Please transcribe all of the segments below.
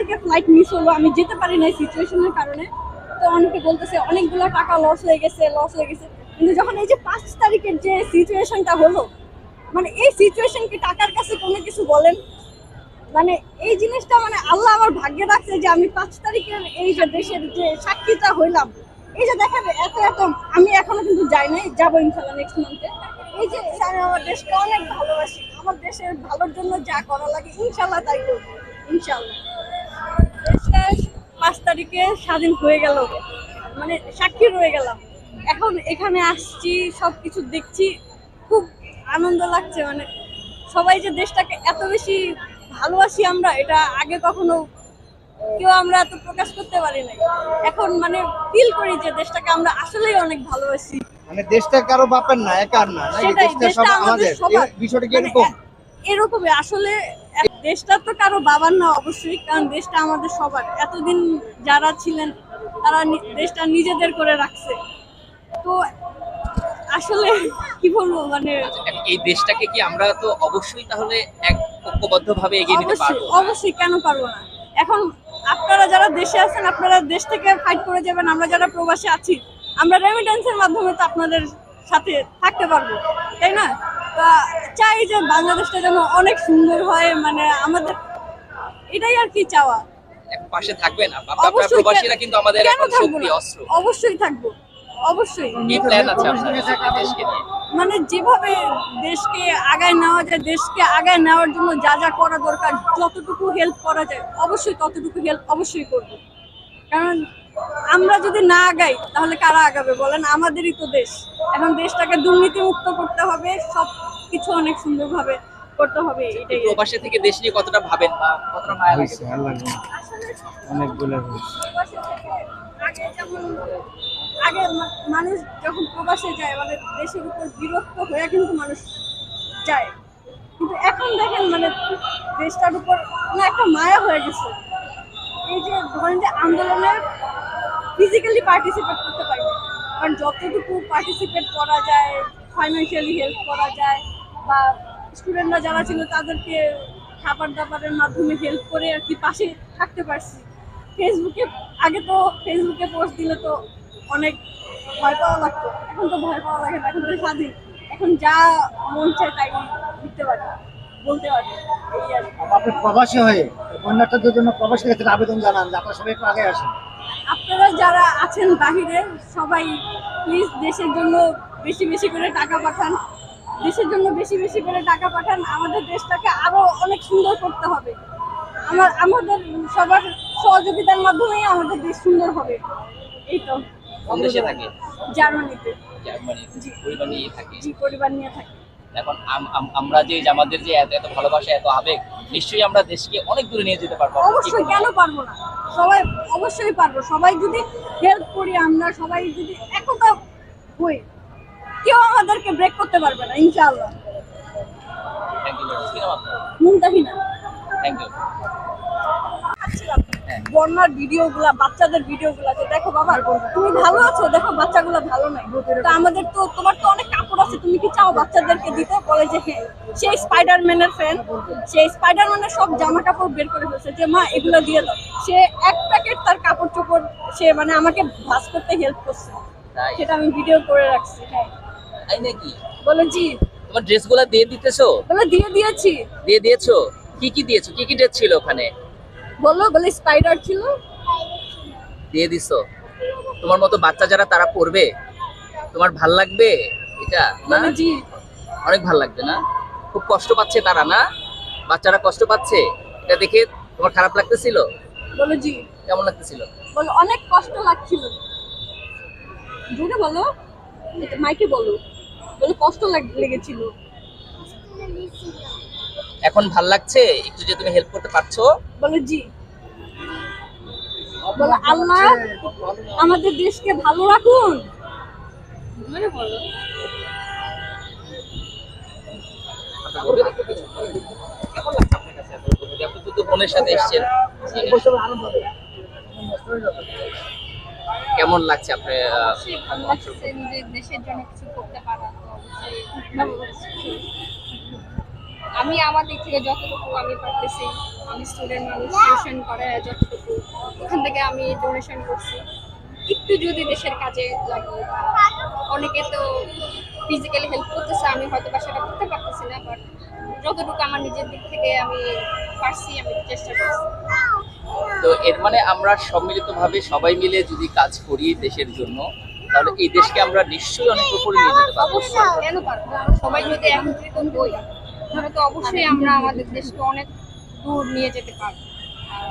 তারিখে flight miss হলো, আমি যেতে পারি না সিচুয়েশনের কারণে। তো অনেকে বলতেছে অনেকগুলো টাকা লস হয়ে গেছে, লস হয়ে গেছে। কিন্তু যখন এই যে 5 তারিখের যে সিচুয়েশনটা হলো, মানে এই সিচুয়েশন কি টাকার কাছে কোনো কিছু বলেন? মানে এই জিনিসটা মানে আল্লাহ আমার ভাগ্যে রাখছে যে আমি 5 তারিখের এই যে দেশের যে সাক্ষীটা হইলাম। এই যে দেখেন এত এত, আমি এখনো কিন্তু যাই নাই, যাবো ইনশাল্লাহ নেক্সট মান্থে। এই যে আমি আমার দেশকে অনেক ভালোবাসি, আমার দেশের ভালোর জন্য যা করা লাগে ইনশাল্লাহ তাই করবো, ইনশাল্লাহ। দেশটা 5 তারিখে স্বাধীন হয়ে গেল, মানে সাক্ষী রয়ে গেলাম। এখন এখানে আসছি, সবকিছু দেখছি, খুব আনন্দ লাগছে। মানে সবাই যে দেশটাকে এত বেশি ভালোবাসি আমরা, এটা আগে কখনো কেউ আমরা এত প্রকাশ করতে পারি নাই। এখন মানে ফিল করি যে দেশটাকে আমরা আসলেই অনেক ভালোবাসি। মানে দেশটা কারো বাপের না, একার না, নাকি সেটাই, দেশটা দেশটা সব আমাদের আমাদের? সবার। বিষয়টা কি মানে এরকম? এরকমই আসলে। দেশটা তো কারো বাবার না অবশ্যই, কারণ দেশটা আমাদের সবার। এতদিন যারা ছিলেন তারা দেশটা নিজেদের করে রাখছে। তো আসলে কি বলবো, মানে এই দেশটাকে কি আমরা তো অবশ্যই তাহলে এক ঐক্যবদ্ধ ভাবে এগিয়ে নিতে অবশ্যই পারবো? অবশ্যই, কেন পারবো না? এখন আপনারা যারা দেশে আছেন, আপনারা দেশ থেকে ফাইট করে যাবেন। আমরা যারা প্রবাসে আছি, আমরা রেমিটেন্সের মাধ্যমে তো আপনাদের সাথে থাকতে পারবো, তাই না? তা চাই যে বাংলাদেশটা যেন অনেক সুন্দর হয়, মানে আমাদের এটাই আর কি চাওয়া। এক পাশে থাকবেন আপনারা অবশ্যই, প্রবাসীরা, কিন্তু আমাদের কেন এখন থাকবো শক্তি না? অস্ত্র। অবশ্যই থাকবো, অবশ্যই। কি প্ল্যান আছে আপনার এই দেশকে নিয়ে? মানে যেভাবে দেশকে আগায় নেওয়া যায়, দেশকে আগায় নেওয়ার জন্য যা যা করা দরকার, যতটুকু হেল্প করা যায় অবশ্যই ততটুকু হেল্প অবশ্যই করব। কারণ আমরা যদি না আগাই তাহলে কারা আগাবে বলেন? আমাদেরই তো দেশ। এখন দেশটাকে দুর্নীতি মুক্ত করতে হবে, সব কিছু অনেক সুন্দরভাবে করতে হবে, এটাই। প্রবাসী থেকে দেশ নিয়ে কতটা ভাবেন বা কতটা মায়া লাগে? আসলে অনেকগুলো প্রবাসে থেকে আগে যেমন আগে মানুষ যখন প্রবাসে যায়, মানে দেশের উপর বিরক্ত হয়ে কিন্তু মানুষ যায়। কিন্তু এখন দেখেন মানে দেশটার উপর না একটা মায়া হয়ে গেছে। এই যে ধরেন যে আন্দোলনে ফিজিক্যালি পার্টিসিপেট করতে পারি না, কারণ যতটুকু পার্টিসিপেট করা যায়, ফাইন্যান্সিয়ালি হেল্প করা যায়, বা স্টুডেন্টরা যারা ছিল তাদেরকে খাবার দাবারের মাধ্যমে হেল্প করে আর কি পাশে থাকতে পারছি। ফেসবুকে আগে তো ফেসবুকে পোস্ট দিলে তো অনেক ভয় পাওয়া লাগতো, এখন তো ভয় পাওয়া লাগে না, এখন তো স্বাধীন। এখন যা মন চায় তাই লিখতে পারি, বলতে পারি, এই আর কি। আপনি প্রবাসী হয়ে বন্যার্থীদের জন্য প্রবাসীর ক্ষেত্রে আবেদন জানান যে আপনারা সবাই একটু আগে আসেন। আপনারা যারা আছেন বাহিরে, সবাই প্লিজ দেশের জন্য বেশি বেশি করে টাকা পাঠান, দেশের জন্য বেশি বেশি করে টাকা পাঠান। আমাদের দেশটাকে আরো অনেক সুন্দর করতে হবে। আমাদের সবার সহযোগিতার মাধ্যমেই আমাদের দেশ সুন্দর হবে। এই তো। কোন দেশে থাকে? জার্মানিতে। জার্মানি। জি। পরিবার নিয়ে থাকে। জি, পরিবার নিয়ে থাকি। এখন আমরা যে আমাদের যে এত এত ভালোবাসা, এত আবেগ, নিশ্চয়ই আমরা দেশকে অনেক দূরে নিয়ে যেতে পারবো। অবশ্যই, কেন পারবো না? সবাই অবশ্যই পারবো। সবাই যদি হেল্প করি, আমরা সবাই যদি একতা হই, কেউ আমাদেরকে ব্রেক করতে পারবে না, ইনশাআল্লাহ। Thank you. কি নাম আপনার? মুমতাহিনা। Thank you. খাচ্ছিলাম বন্যার ভিডিওগুলা, বাচ্চাদের ভিডিওগুলা, যে দেখো বাবা তুমি ভালো আছো, দেখো বাচ্চাগুলো ভালো নাই। তো আমাদের তো, তোমার তো অনেক কাপড় আছে, তুমি কি চাও বাচ্চাদেরকে দিতে? বলে যে হ্যাঁ। সেই স্পাইডারম্যানের ফ্যান, সেই স্পাইডারম্যানের সব জামা কাপড় বের করে ফেলছে, যে মা এগুলো দিয়ে দাও। সে এক প্যাকেট তার কাপড় চোপড় সে মানে আমাকে ভাঁজ করতে হেল্প করছে, তাই? সেটা আমি ভিডিও করে রাখছি। হ্যাঁ। তাই নাকি? বলে জি। তোমার ড্রেসগুলো দিয়ে দিতেছো? বলে দিয়ে দিয়েছি। দিয়ে দিয়েছো? কি কি দিয়েছো? কি কি ড্রেস ছিল ওখানে? বলে স্পাইডার ছিল। দিয়ে দিছো? তোমার মতো বাচ্চা যারা তারা পড়বে, তোমার ভাল লাগবে এটা? না, বলে জি। অনেক ভাল লাগবে না? খুব কষ্ট পাচ্ছে তারা, না? বাচ্চারা কষ্ট পাচ্ছে, এটা দেখে তোমার খারাপ লাগতেছিল? বলে জি। কেমন লাগতেছিল? বলো অনেক কষ্ট লাগছিল। জোরে বলো, মাইকে বলো। বলে কষ্ট লেগেছিল। এখন ভাল লাগছে একটু যে তুমি হেল্প করতে পারছো? বলে জি। বলে আল্লাহ আমাদের দেশকে ভালো রাখুন। জোরে বলো। কেমন লাগছে আপনার কাছে? আপনি তো বোনের সাথে এসেছেন, কেমন লাগছে আপনার? অবশ্যই ভালো লাগছে, নিজের দেশের জন্য কিছু করতে পারা তো অবশ্যই ভালো লাগছে। আমি আমার দিক থেকে যতটুকু আমি পারতেছি আমি স্টুডেন্ট মানুষ, টিউশন করে যতটুকু ওখান থেকে আমি ডোনেশন করছি। একটু যদি দেশের কাজে লাগে, অনেকে তো ফিজিক্যালি হেল্প করতেছে, আমি হয়তো বা সেটা করতে পারতেছি না, বাট যতটুকু আমার নিজের দিক থেকে আমি পারছি আমি চেষ্টা করছি। তো এর মানে আমরা সম্মিলিতভাবে সবাই মিলে যদি কাজ করি দেশের জন্য, তাহলে এই দেশকে আমরা নিশ্চয়ই অনেক উপরে নিয়ে যেতে পারবো। অবশ্যই, কেন পারবো না? আমরা সবাই যদি একত্রিত হই তাহলে তো অবশ্যই আমরা আমাদের দেশকে অনেক দূর নিয়ে যেতে পারবো। আর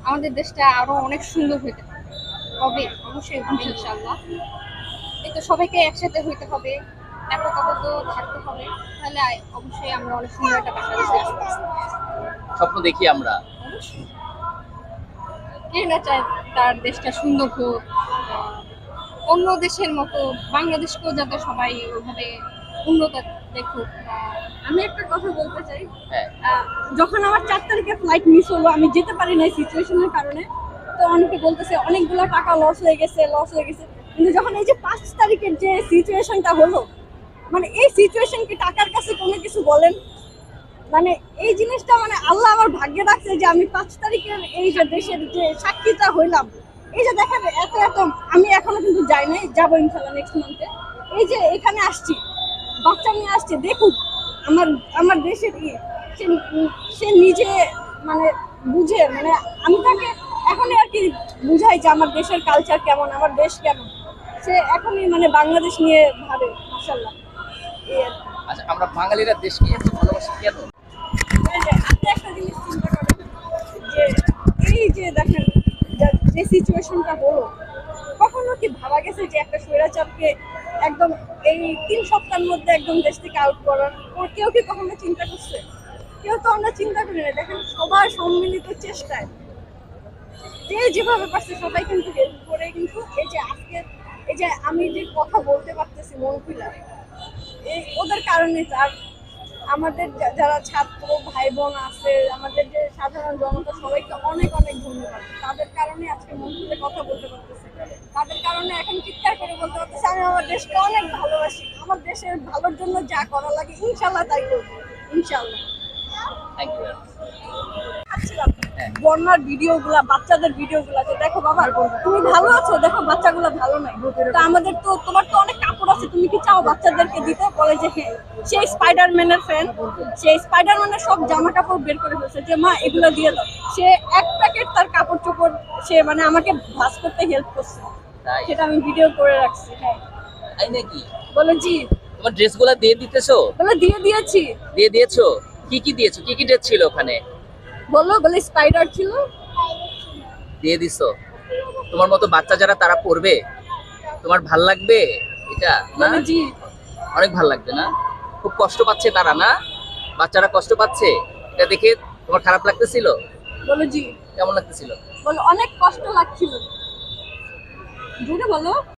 আমাদের দেশটা আরো অনেক সুন্দর হতে পারবে, হবে, অবশ্যই হবে ইনশাআল্লাহ। এই তো সবাইকে একসাথে হইতে হবে, একতাবদ্ধ থাকতে হবে, তাহলে অবশ্যই আমরা অনেক সুন্দর একটা বাংলাদেশ দেখতে পারবো। স্বপ্ন দেখি আমরা। অবশ্যই কে না চায় তার দেশটা সুন্দর হোক, অন্য দেশের মতো বাংলাদেশকেও যাতে সবাই ওইভাবে উন্নত দেখুক। আমি একটা কথা বলতে চাই, হ্যাঁ, যখন আমার 4 তারিখে ফ্লাইট মিস হলো, আমি যেতে পারি না সিচুয়েশনের কারণে। তো অনেকে বলতেছে অনেকগুলো টাকা লস হয়ে গেছে। কিন্তু যখন এই যে 5 তারিখের যে সিচুয়েশনটা হলো, মানে এই সিচুয়েশন কি টাকার কাছে কোনো কিছু বলেন? মানে এই জিনিসটা মানে আল্লাহ আমার ভাগ্যে রাখছে যে আমি 5 তারিখের এই যে দেশের যে সাক্ষীটা হইলাম। এই যে দেখেন এত আমি এখনো কিন্তু যাই নাই, যাবো ইনশাল্লাহ নেক্সট মান্থে। এই যে এখানে আসছি, বাচ্চা নিয়ে আসছে, দেখুক আমার আমার দেশের সে সে নিজে মানে বুঝে, মানে আমি তাকে এখনই আর কি বুঝাই যে আমার দেশের কালচার কেমন, আমার দেশ কেমন। সে এখনই মানে বাংলাদেশ নিয়ে ভাবে, মাশাআল্লাহ। এই আর কি। আচ্ছা, আমরা বাঙালিরা দেশকে এত ভালোবাসি কেন? এই যে আপনি একটা জিনিস চিন্তা করেন যে এই যে দেখেন যে সিচুয়েশনটা হলো, কখনো কি ভাবা গেছে যে একটা স্বৈরাচারকে একদম এই 3 সপ্তাহের মধ্যে একদম দেশ থেকে আউট করার? কেউ কি কখনো চিন্তা করছে? কেউ তো আমরা চিন্তা করি না। দেখেন সবার সম্মিলিত চেষ্টায় যে যেভাবে পারছে সবাই কিন্তু হেল্প করে, কিন্তু এই যে আজকে এই যে আমি যে কথা বলতে পারতেছি মন খুলে, এই ওদের কারণে। আর আমাদের যারা ছাত্র ভাই বোন আছে, আমাদের যে সাধারণ জনতা, সবাইকে অনেক অনেক ধন্যবাদ। তাদের কারণে আজকে মন খুলে কথা বলতে পারতেছে, তাদের কারণে এখন চিৎকার করে বলতে পারতেছে আমি আমার দেশকে অনেক ভালোবাসি। আমার দেশের ভালোর জন্য যা করা লাগে ইনশাল্লাহ তাই করবো, ইনশাল্লাহ। Thank you. আসছিলাম বন্যার ভিডিওগুলা, বাচ্চাদের ভিডিওগুলা, যে দেখো বাবা তুমি ভালো আছো, দেখো বাচ্চাগুলো ভালো নাই। তো আমাদের তো, তোমার তো অনেক কাপড় আছে, তুমি কি চাও বাচ্চাদেরকে দিতে? বলে যে হ্যাঁ। সেই স্পাইডারম্যানের ফ্যান, সেই স্পাইডারম্যানের সব জামা কাপড় বের করে ফেলছে যে মা এগুলো দিয়ে দাও। সে এক প্যাকেট তার কাপড় চোপড় সে মানে আমাকে ভাঁজ করতে হেল্প করছে, তাই? সেটা আমি ভিডিও করে রাখছি। হ্যাঁ, তাই নাকি? বলে জি, তোমার ড্রেসগুলো দিয়ে দিতেছো? বলে দিয়ে দিয়েছি। দিয়ে দিয়েছো? কি কি দিয়েছো? কি কি ড্রেস ছিল ওখানে? বলে স্পাইডার ছিল। দিয়ে দিছো? তোমার মতো বাচ্চা যারা তারা পড়বে, তোমার ভাল লাগবে এটা না? বলে জি। অনেক ভাল লাগবে না? খুব কষ্ট পাচ্ছে তারা, না? বাচ্চারা কষ্ট পাচ্ছে, এটা দেখে তোমার খারাপ লাগতেছিল? বলে জি। কেমন লাগতেছিল? বলে অনেক কষ্ট লাগছিল। জোরে বলো।